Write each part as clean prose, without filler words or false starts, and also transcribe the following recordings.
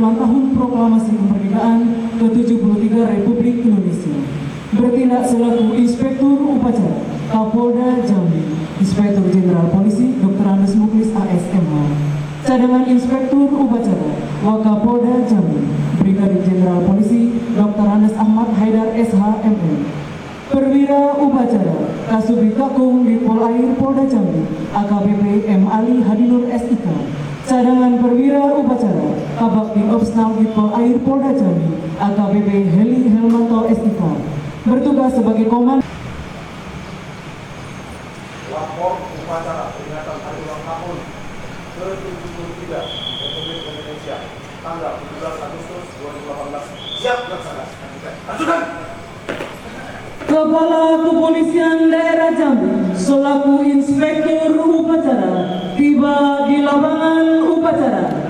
ulang tahun Proklamasi Kemerdekaan ke-73 Republik Indonesia. Bertindak selaku Inspektur Upacara Kapolda Jambi, Inspektur Jenderal Polisi Dr. Andes Muklis ASMH. Cadangan Inspektur Upacara Wakapolda Jambi, Brigadir Jenderal Polisi Dr. Andes Ahmad Haidar SH.MM. Perwira Upacara Kasubdit Kakung di Polair Polda Jambi AKBP M. Ali Hadinur SIK. Cadangan Perwira Upacara Kabakti Opsnal di Polair Polda Jambi AKBP Heli Helmanto SIK. Bertugas sebagai komandan. Lapor upacara peringatan hari ulang tahun ke-73 Republik Indonesia tanggal 17 Agustus 2018 siap dilaksanakan. Lanjutkan. Kepala Kepolisian Daerah Jambi selaku Inspektur Upacara tiba di lapangan upacara.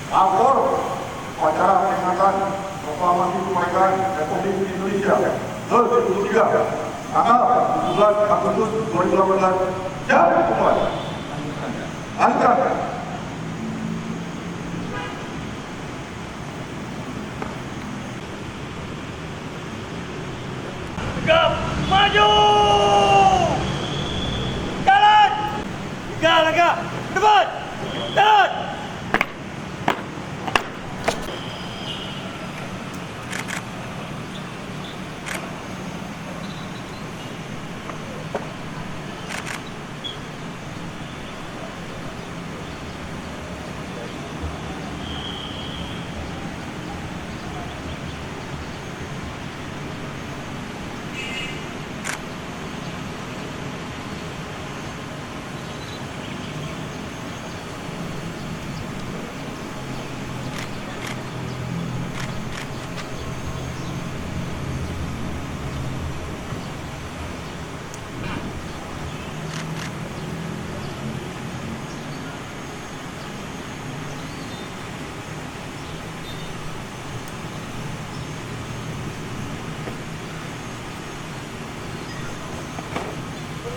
Lapor upacara peringatan Proklamasi Kemerdekaan Republik Indonesia ke-73 tanggal 17 Agustus 2018 siap dimulai. Lanjutkan. Tegap maju, jalan, 3 langkah depan, jalan.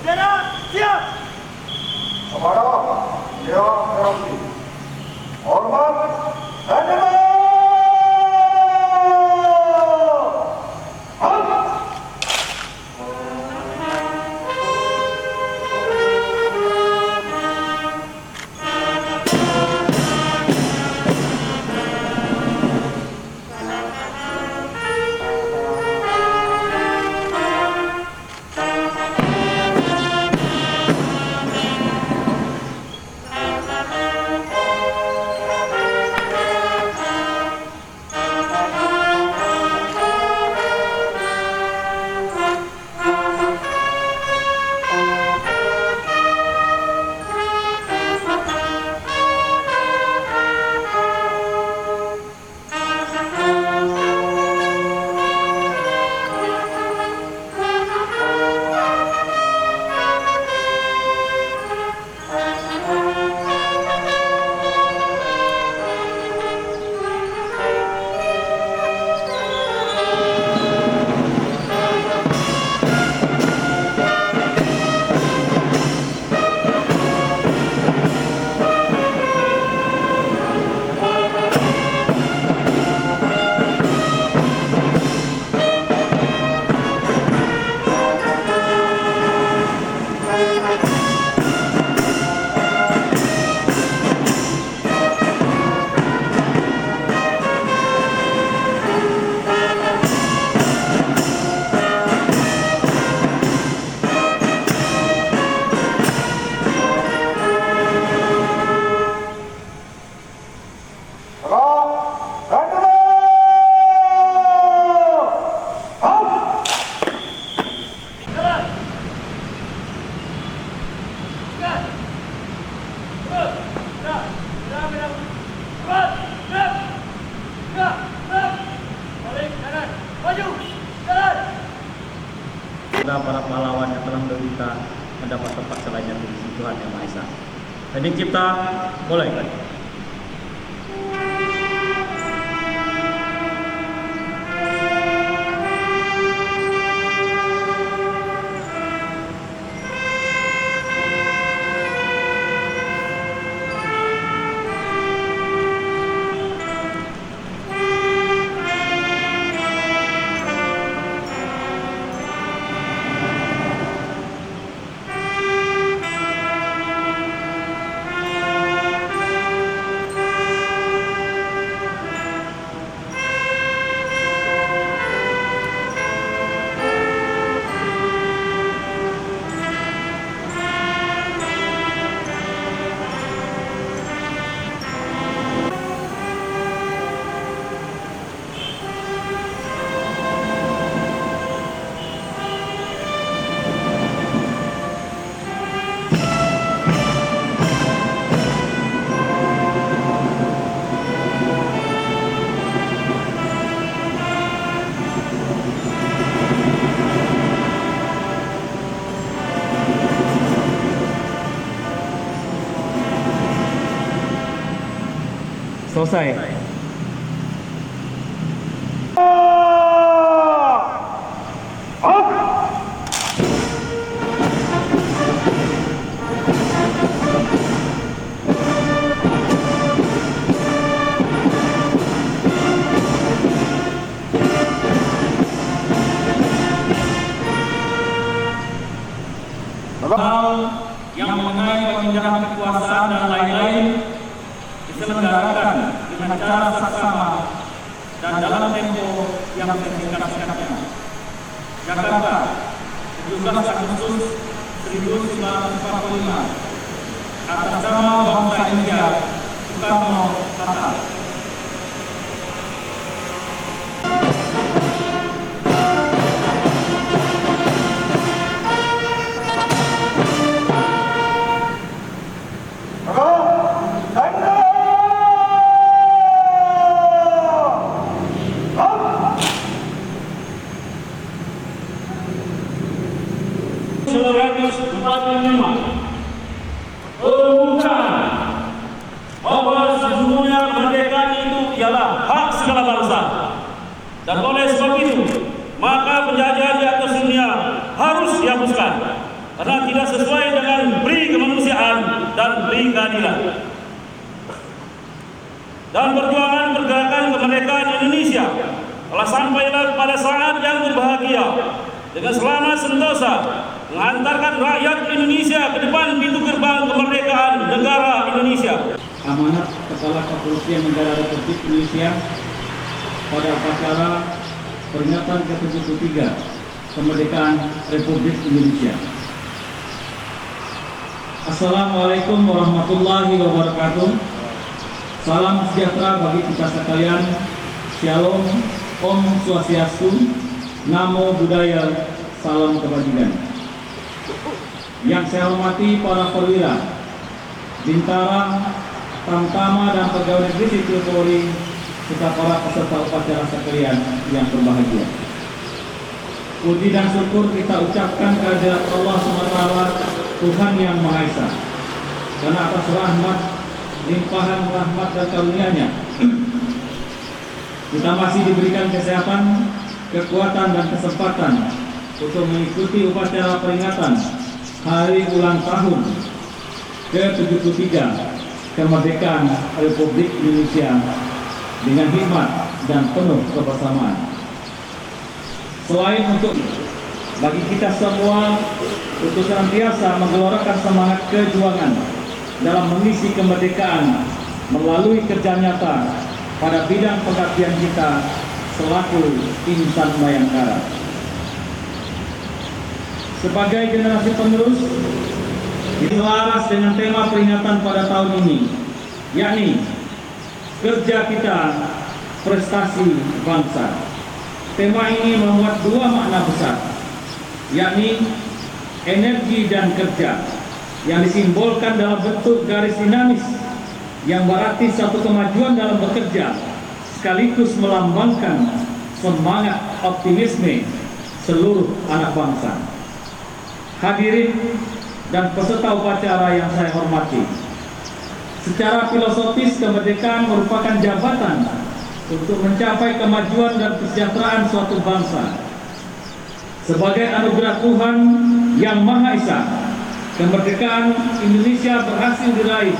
Bendera siap. Kepada Dewan Perwakilan, hormat dan damai. semoga para pahlawan yang telah menderita mendapat tempat selainnya di sisi Tuhan Yang Maha Esa. Hening cipta, mulai. Selesai. Hal yang mengenai pemindahan kekuasaan dan lain-lain diselenggarakan dengan cara saksama dan dalam tempo yang sesingkat-singkatnya. Jakarta, 17 Agustus 1945. Atas nama bangsa India, Soekarno-Hatta. Pembukaan bahwa sesungguhnya kemerdekaan itu ialah hak segala bangsa, dan oleh sebab itu maka penjajahan di atas dunia harus dihapuskan karena tidak sesuai dengan peri kemanusiaan dan peri keadilan. Dan perjuangan pergerakan kemerdekaan Indonesia telah sampai pada saat yang berbahagia dengan selamat sentosa mengantarkan rakyat Indonesia ke depan pintu gerbang kemerdekaan negara Indonesia. Amanat Kepala Kepolisian Negara Republik Indonesia pada upacara peringatan ke-73 kemerdekaan Republik Indonesia. Assalamualaikum warahmatullahi wabarakatuh. Salam sejahtera bagi kita sekalian. Shalom, Om Swastiastu, Namo Buddhaya, salam kebajikan. Yang saya hormati para perwira, bintara, tamtama dan pegawai negeri sipil Polri serta para peserta upacara sekalian yang berbahagia. Puji dan syukur kita ucapkan kehadirat Allah SWT, Tuhan Yang Maha Esa, karena atas rahmat, limpahan rahmat dan karunia-Nya kita masih diberikan kesehatan, kekuatan dan kesempatan untuk mengikuti upacara peringatan Hari Ulang Tahun ke-73 kemerdekaan Republik Indonesia dengan hikmat dan penuh kebersamaan. Selain untuk bagi kita semua untuk senantiasa menggelorakan semangat kejuangan dalam mengisi kemerdekaan melalui kerja nyata pada bidang pengabdian kita selaku insan Bayangkara. Sebagai generasi penerus, selaras dengan tema peringatan pada tahun ini, yakni kerja kita, prestasi bangsa. Tema ini memuat dua makna besar, yakni energi dan kerja, yang disimbolkan dalam bentuk garis dinamis yang berarti satu kemajuan dalam bekerja, sekaligus melambangkan semangat optimisme seluruh anak bangsa. hadirin dan peserta upacara yang saya hormati. Secara filosofis, kemerdekaan merupakan jabatan untuk mencapai kemajuan dan kesejahteraan suatu bangsa. Sebagai anugerah Tuhan Yang Maha Esa, kemerdekaan Indonesia berhasil diraih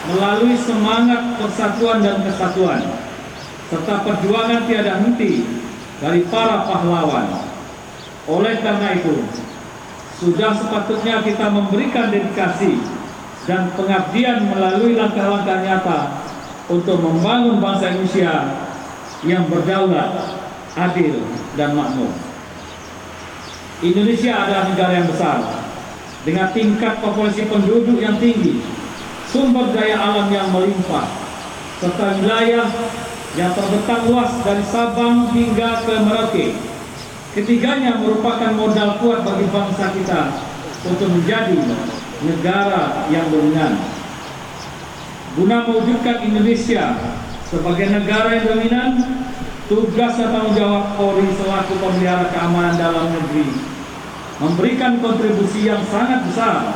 melalui semangat persatuan dan kesatuan, serta perjuangan tiada henti dari para pahlawan. Oleh karena itu, sudah sepatutnya kita memberikan dedikasi dan pengabdian melalui langkah-langkah nyata untuk membangun bangsa Indonesia yang berdaulat, adil, dan makmur. Indonesia adalah negara yang besar, dengan tingkat populasi penduduk yang tinggi, sumber daya alam yang melimpah, serta wilayah yang terbentang luas dari Sabang hingga ke Merauke. Ketiganya merupakan modal kuat bagi bangsa kita untuk menjadi negara yang dominan. Guna mewujudkan Indonesia sebagai negara yang dominan, tugas dan tanggung jawab Polri selaku pemelihara keamanan dalam negeri memberikan kontribusi yang sangat besar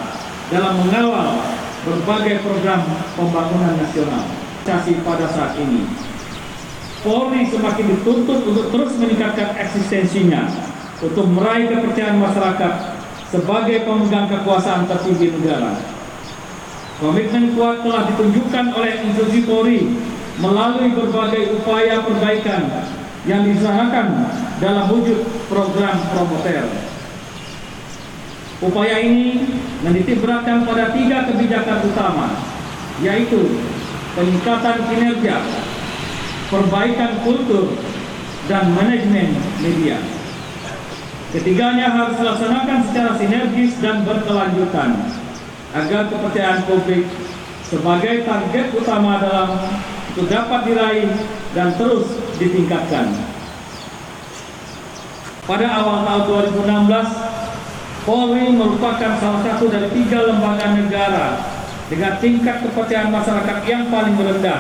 dalam mengawal berbagai program pembangunan nasional. Pada saat ini, Polri semakin dituntut untuk terus meningkatkan eksistensinya untuk meraih kepercayaan masyarakat sebagai pemegang kekuasaan tertinggi negara. Komitmen kuat telah ditunjukkan oleh institusi Polri melalui berbagai upaya perbaikan yang diusahakan dalam wujud program Promoter. Upaya ini menitik beratkan pada 3 kebijakan utama, yaitu peningkatan kinerja, perbaikan kultur, dan manajemen media. Ketiganya harus dilaksanakan secara sinergis dan berkelanjutan agar kepercayaan publik sebagai target utama dalam itu dapat diraih dan terus ditingkatkan. Pada awal tahun 2016, Polri merupakan salah satu dari 3 lembaga negara dengan tingkat kepercayaan masyarakat yang paling rendah.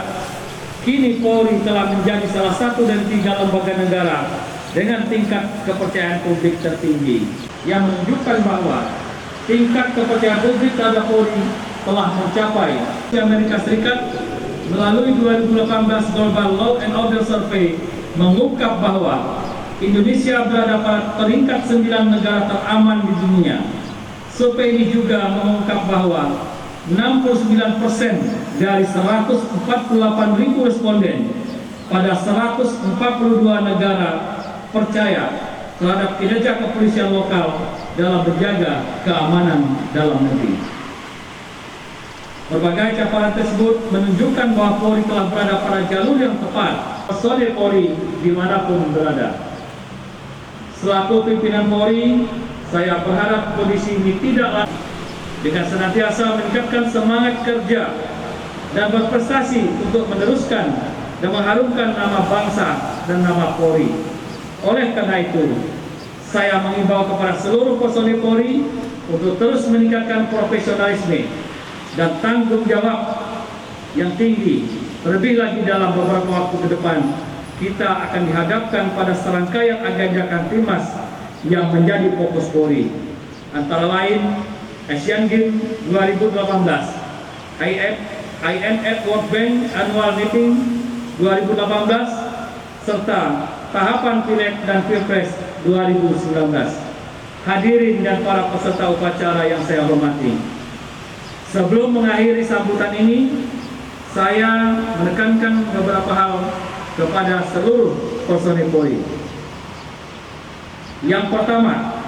Kini Polri telah menjadi salah satu dari 3 lembaga negara dengan tingkat kepercayaan publik tertinggi, yang menunjukkan bahwa tingkat kepercayaan publik terhadap Polri telah mencapai. Amerika Serikat melalui 2018 Global Law and Order Survey mengungkap bahwa Indonesia berada pada peringkat 9 negara teraman di dunia. Survei ini juga mengungkap bahwa 69% dari 148.000 responden pada 142 negara percaya terhadap kinerja kepolisian lokal dalam menjaga keamanan dalam negeri. Berbagai capaian tersebut menunjukkan bahwa Polri telah berada pada jalur yang tepat. Personil Polri dimanapun berada. Selaku pimpinan Polri, saya berharap kondisi ini tidak lagi, dengan senantiasa meningkatkan semangat kerja dan berprestasi untuk meneruskan dan mengharumkan nama bangsa dan nama Polri. Oleh karena itu, saya mengimbau kepada seluruh personil Polri untuk terus meningkatkan profesionalisme dan tanggung jawab yang tinggi. Terlebih lagi dalam beberapa waktu ke depan, kita akan dihadapkan pada serangkaian agenda Kamtibmas yang menjadi fokus Polri, antara lain Asian Games 2018, IMF World Bank Annual Meeting 2018, serta tahapan Pileg dan Pilpres 2019. Hadirin dan para peserta upacara yang saya hormati, sebelum mengakhiri sambutan ini, saya menekankan beberapa hal kepada seluruh personil Polri. Yang pertama,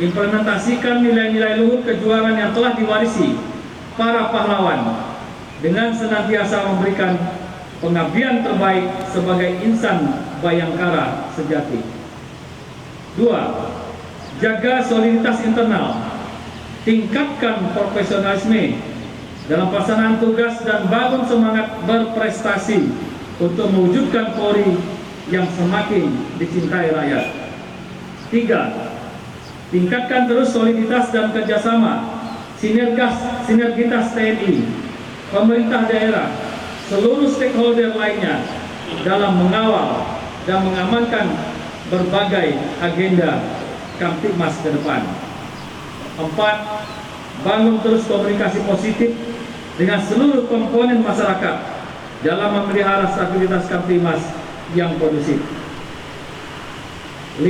implementasikan nilai-nilai luhur kejuangan yang telah diwarisi para pahlawan dengan senantiasa memberikan pengabdian terbaik sebagai insan bayangkara sejati. 2. Jaga soliditas internal, tingkatkan profesionalisme dalam pelaksanaan tugas dan bangun semangat berprestasi untuk mewujudkan Polri yang semakin dicintai rakyat. 3. Tingkatkan terus soliditas dan kerjasama sinergitas TNI, pemerintah daerah, seluruh stakeholder lainnya dalam mengawal dan mengamankan berbagai agenda Kamtibmas ke depan. 4. Empat, bangun terus komunikasi positif dengan seluruh komponen masyarakat dalam memelihara stabilitas Kamtimas yang kondusif. 5.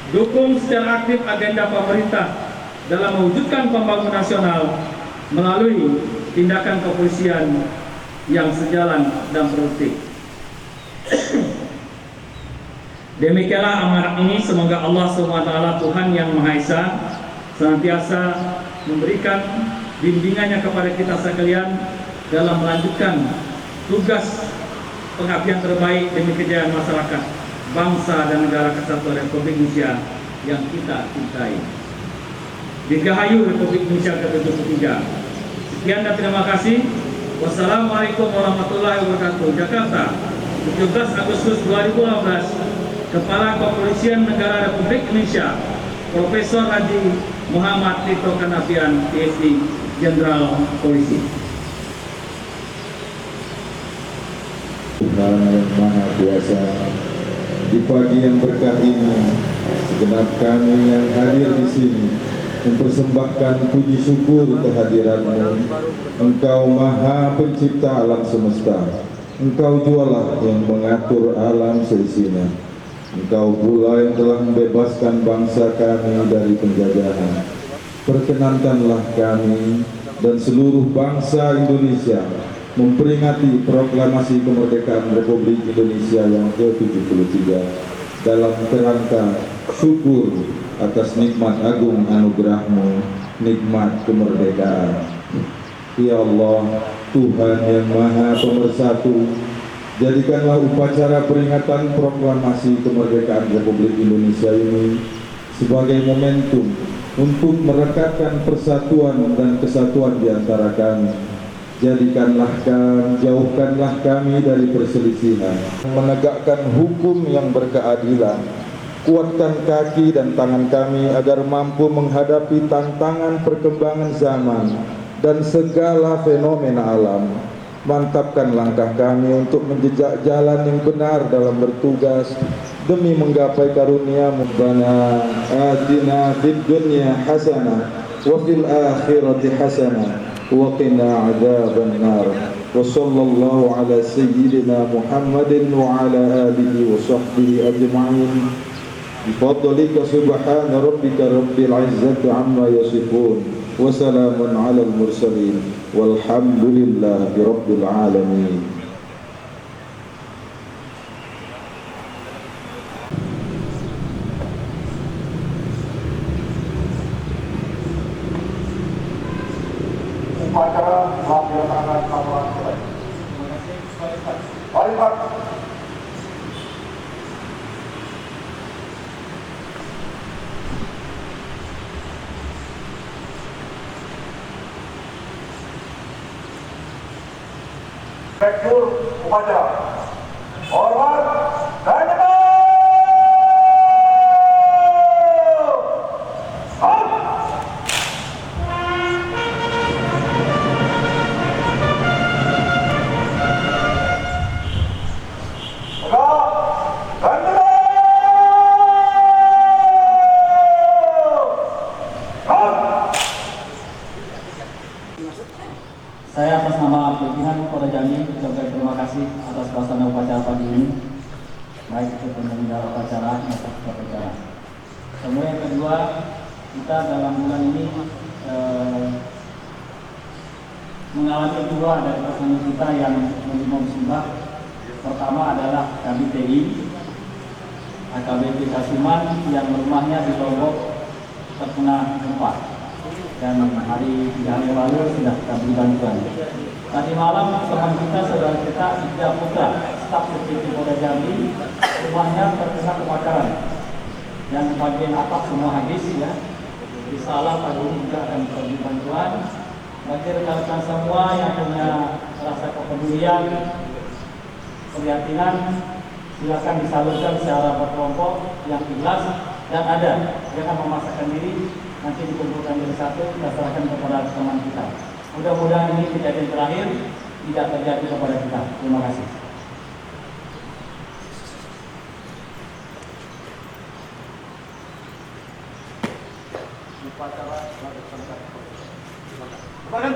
Dukung secara aktif agenda pemerintah dalam mewujudkan pembangunan nasional melalui tindakan kepolisian yang sejalan dan produktif. Demikianlah amanat ini, semoga Allah SWT Tuhan yang Maha Esa senantiasa memberikan bimbingannya kepada kita sekalian dalam melanjutkan tugas pengabdian terbaik demi kejayaan masyarakat, bangsa dan negara kesatuan Republik Indonesia yang kita cintai. Dirgahayu Republik Indonesia ke-73. Sekian dan terima kasih. Wassalamualaikum warahmatullahi wabarakatuh. Jakarta, 17 Agustus 2015. Kepala Kepolisian Negara Republik Indonesia Profesor Haji Muhammad Tito Karnavian, PhD, Jenderal Polisi. Tuhan yang Maha Kuasa, di pagi yang berkah ini, segenap kami yang hadir di sini mempersembahkan puji syukur kehadiran-Mu. Engkau Maha Pencipta alam semesta. Engkau jualah yang mengatur alam seisinya. Engkau pula yang telah membebaskan bangsa kami dari penjajahan. Perkenankanlah kami dan seluruh bangsa Indonesia memperingati proklamasi kemerdekaan Republik Indonesia yang ke-73 dalam kerangka syukur atas nikmat agung anugerah-Mu, nikmat kemerdekaan. Ya Allah, Tuhan yang Maha Pemersatu, jadikanlah upacara peringatan proklamasi kemerdekaan Republik Indonesia ini sebagai momentum untuk merekatkan persatuan dan kesatuan di antara kami. Jauhkanlah kami dari perselisihan, menegakkan hukum yang berkeadilan. Kuatkan kaki dan tangan kami agar mampu menghadapi tantangan perkembangan zaman dan segala fenomena alam. Mantapkan langkah kami untuk menjejak jalan yang benar dalam bertugas demi menggapai karunia-Mu. Rabbana atina fid dunya hasanah wa fil akhirati hasanah wa qina adzabannar. Wa sallallahu ala sayyidina Muhammadin wa ala alihi wa sahbihi ajma'in. Bifadlika subhana rabbika rabbil izzati amma yasifun. وسلام على المرسلين والحمد لله رب العالمين. Upacara melaksanakan kawalan selesai. Baik, Pak. Rektur upacara. Hormat dan Saya atas nama pimpinan Polda Jambi ucapkan terima kasih atas pelaksanaan upacara pagi ini, baik itu penyelenggara upacara maupun upacara. Kemudian yang kedua, kita dalam bulan ini mengalami dua dari personil kita yang menerima musibah. Pertama adalah KBTI AKBP Kasuman yang rumahnya di Lombok terkena gempa. Dan hari 3 hari lalu sudah kita beri bantuan. Tadi malam teman kita, saudara kita Ida Putra, staf security Polda Jambi, rumahnya terkena kebakaran dan bagian atap semua habis ya. Insyaallah pagi ini juga akan diberi bantuan. Bagi rekan-rekan semua yang punya rasa kepedulian, keprihatinan, silakan disalurkan secara berkelompok yang ikhlas dan ada. Jangan memaksakan diri. Nanti dikumpulkan dari satu, kita serahkan kepada teman kita. Mudah-mudahan ini kejadian terakhir tidak terjadi kepada kita. Terima kasih. upacara telah dilaksanakan. Silakan.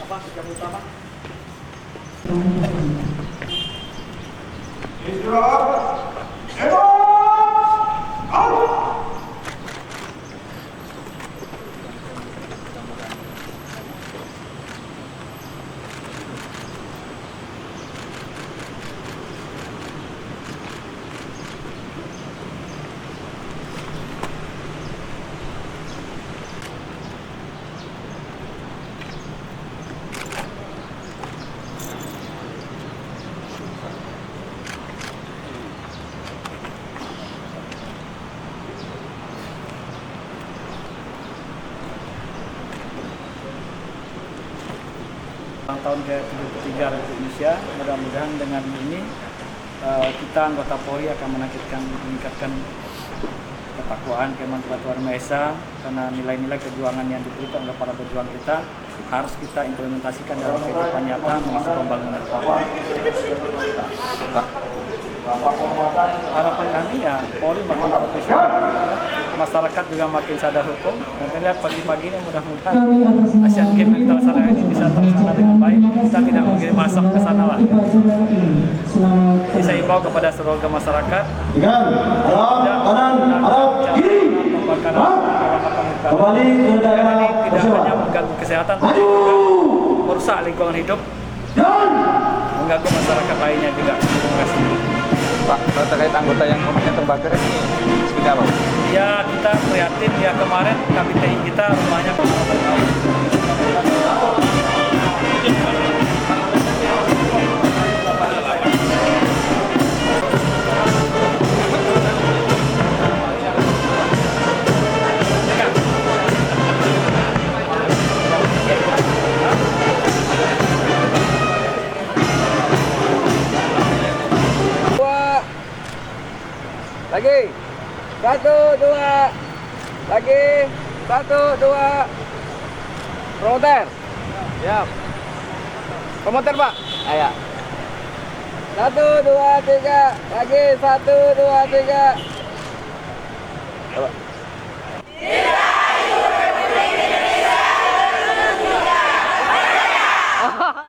Apa yang utama? Istirahat. Edo. Out. Ulang tahun ke-73 Republik Indonesia, mudah-mudahan dengan ini kita anggota Polri akan meningkatkan ketakwaan kemanfaatan Tuhan Maha Esa, karena nilai-nilai perjuangan yang diberikan oleh para pejuang kita harus kita implementasikan dalam kehidupan nyata menuju pembangunan Polri. Harapan kami ya Polri makin profesional, masyarakat juga makin sadar hukum, dan kita lihat pagi-pagi ini mudah-mudahan Asian Games yang kita laksanakan ini bisa terlaksana dengan baik, kita tidak mungkin masuk ke sana lah. Jadi saya imbau kepada seluruh masyarakat, Kembali ke daerah tidak hanya mengganggu kesehatan, tapi juga merusak lingkungan hidup, mengganggu masyarakat lainnya juga. Terima kasih. Pak, terkait anggota yang rumahnya terbakar ini seperti apa? Ya kita prihatin ya, kemarin KPTI kita rumahnya Lagi. 1, 2. Lagi. 1, 2. Promoter. Siap. Promoter, Pak. Ayo. 1, 2, 3. Lagi. 1, 2, 3. Coba.